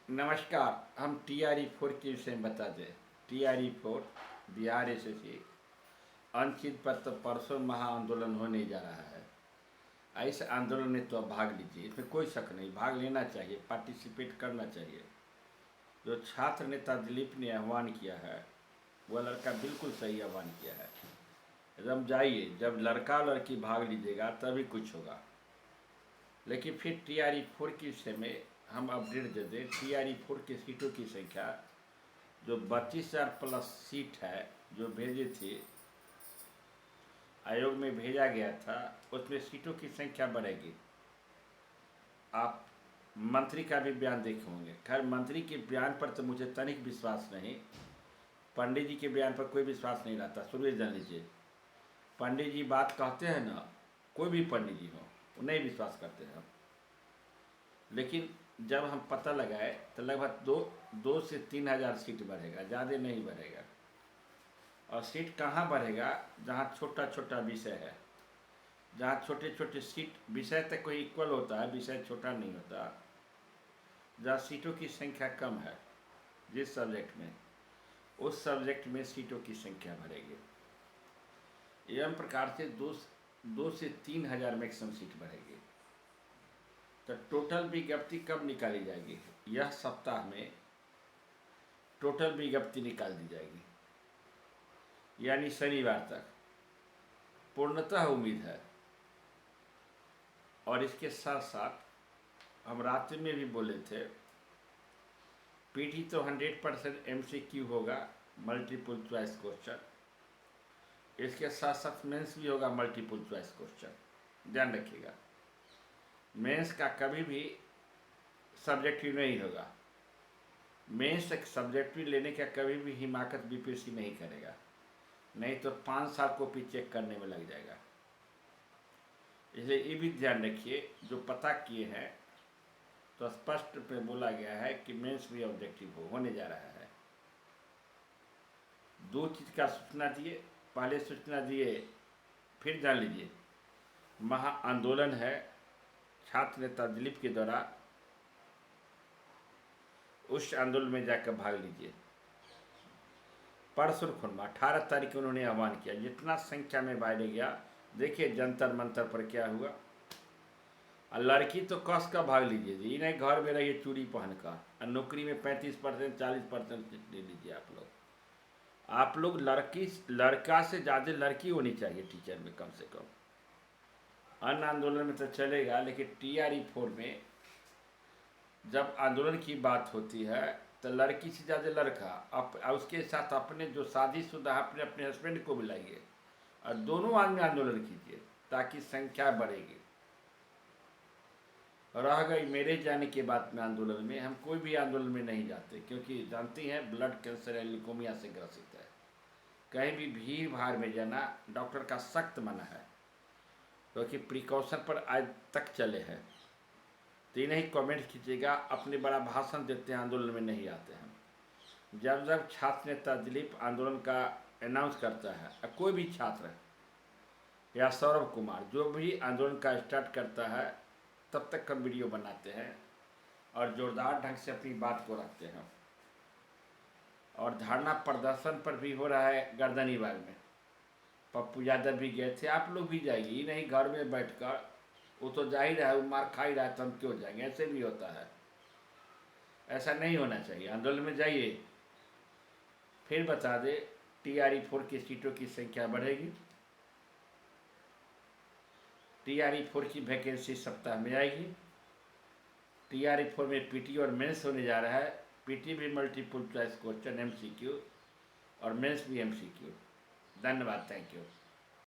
नमस्कार। हम TRE 4 के विषय में बता दें। TRE 4 बिहार एसएससी अनुचित पर तो परसों महा आंदोलन होने जा रहा है। इस आंदोलन में तो आप भाग लीजिए, इसमें कोई शक नहीं, भाग लेना चाहिए, पार्टिसिपेट करना चाहिए। जो छात्र नेता दिलीप ने आह्वान किया है वह लड़का बिल्कुल सही आह्वान किया है। जब जाइए, जब लड़का लड़की भाग लीजिएगा तभी कुछ होगा। लेकिन फिर TRE 4 के विषय में हम अपडेट दे दें। TRE 4 की सीटों की संख्या जो 32,000 प्लस सीट है जो भेजे थे, आयोग में भेजा गया था, उसमें सीटों की संख्या बढ़ेगी। आप मंत्री का भी बयान देखे होंगे। खैर, मंत्री के बयान पर तो मुझे तनिक विश्वास नहीं, पंडित जी के बयान पर कोई विश्वास नहीं रहता। सुनिए, जान लीजिए, पंडित जी बात कहते हैं ना, कोई भी पंडित जी हो, वो नहीं विश्वास करते हैं हम। लेकिन जब हम पता लगाए तो लगभग 2 से 3 हज़ार सीट बढ़ेगा, ज़्यादा नहीं बढ़ेगा। और सीट कहाँ बढ़ेगा? जहाँ छोटा छोटा विषय है, जहाँ छोटे छोटे सीट, विषय तक कोई इक्वल होता है, विषय छोटा नहीं होता। जहाँ सीटों की संख्या कम है जिस सब्जेक्ट में, उस सब्जेक्ट में सीटों की संख्या बढ़ेगी। एवं प्रकार से 2 से 3 हज़ार मैक्सिमम सीट बढ़ेगी। तो टोटल विज्ञप्ति कब निकाली जाएगी? यह सप्ताह में टोटल विज्ञप्ति निकाल दी जाएगी, यानी शनिवार तक पूर्णतः उम्मीद है। और इसके साथ साथ हम रात्रि में भी बोले थे, पीटी तो 100% MCQ होगा, मल्टीपल चॉइस क्वेश्चन। इसके साथ साथ मेंस भी होगा मल्टीपल चॉइस क्वेश्चन। ध्यान रखिएगा, मेंस का कभी भी सब्जेक्टिव नहीं होगा। मेंस एक सब्जेक्टिव लेने का कभी भी हिमाकत BPSC नहीं करेगा, नहीं तो 5 साल कॉपी चेक करने में लग जाएगा। इसलिए ये भी ध्यान रखिए, जो पता किए हैं तो स्पष्ट पे बोला गया है कि मेंस भी ऑब्जेक्टिव होने जा रहा है। 2 चीज़ का सूचना दिए, पहले सूचना दिए, फिर जान लीजिए महा आंदोलन है छात्र नेता दिलीप के द्वारा, उस आंदोलन में जाकर भाग लीजिए। परसों 18 तारीख को उन्होंने आह्वान किया, जितना संख्या में बाहर गया। देखिए जंतर मंतर पर क्या हुआ। और लड़की तो कस का भाग लीजिए जी, नहीं घर में रहिए चूड़ी पहनकर, और नौकरी में 35% 40% ले लीजिए। आप लोग लड़का से ज़्यादा लड़की होनी चाहिए टीचर में, कम से कम। अन्य आंदोलन में तो चलेगा, लेकिन TRE 4 में जब आंदोलन की बात होती है तो लड़की से ज़्यादा लड़का, उसके साथ अपने जो शादीशुदा अपने हस्बैंड को बुलाइए और दोनों आदमी आंदोलन कीजिए, ताकि संख्या बढ़ेगी। रह गई मेरे जाने के बाद में आंदोलन में, हम कोई भी आंदोलन में नहीं जाते, क्योंकि जानती हैं ब्लड कैंसर या ल्यूकेमिया से ग्रसित है। कहीं भी भीड़ भाड़ में जाना डॉक्टर का सख्त मना है, क्योंकि प्रिकॉशन पर आज तक चले हैं। तो नहीं कमेंट कीजिएगा, अपने बड़ा भाषण देते हैं, आंदोलन में नहीं आते हैं। जब जब छात्र नेता दिलीप आंदोलन का अनाउंस करता है, कोई भी छात्र या सौरभ कुमार जो भी आंदोलन का स्टार्ट करता है, तब तक हम वीडियो बनाते हैं और जोरदार ढंग से अपनी बात को रखते हैं। और धरना प्रदर्शन पर भी हो रहा है गर्दनीबाग में, पप्पू यादव भी गए थे, आप लोग भी जाइए। नहीं घर में बैठकर, वो तो जा ही रहा है, वो मार खा ही रहा है, तो हम क्यों जाएंगे? ऐसे भी होता है, ऐसा नहीं होना चाहिए। आंदोलन में जाइए। फिर बता दे, TRE 4 की सीटों की संख्या बढ़ेगी। TRE 4 की वैकेंसी सप्ताह में आएगी। TRE 4 में PT और मेंस होने जा रहा है। PT भी मल्टीपल चॉइस क्वेश्चन MCQ और मेंस भी MCQ। धन्यवाद, थैंक यू।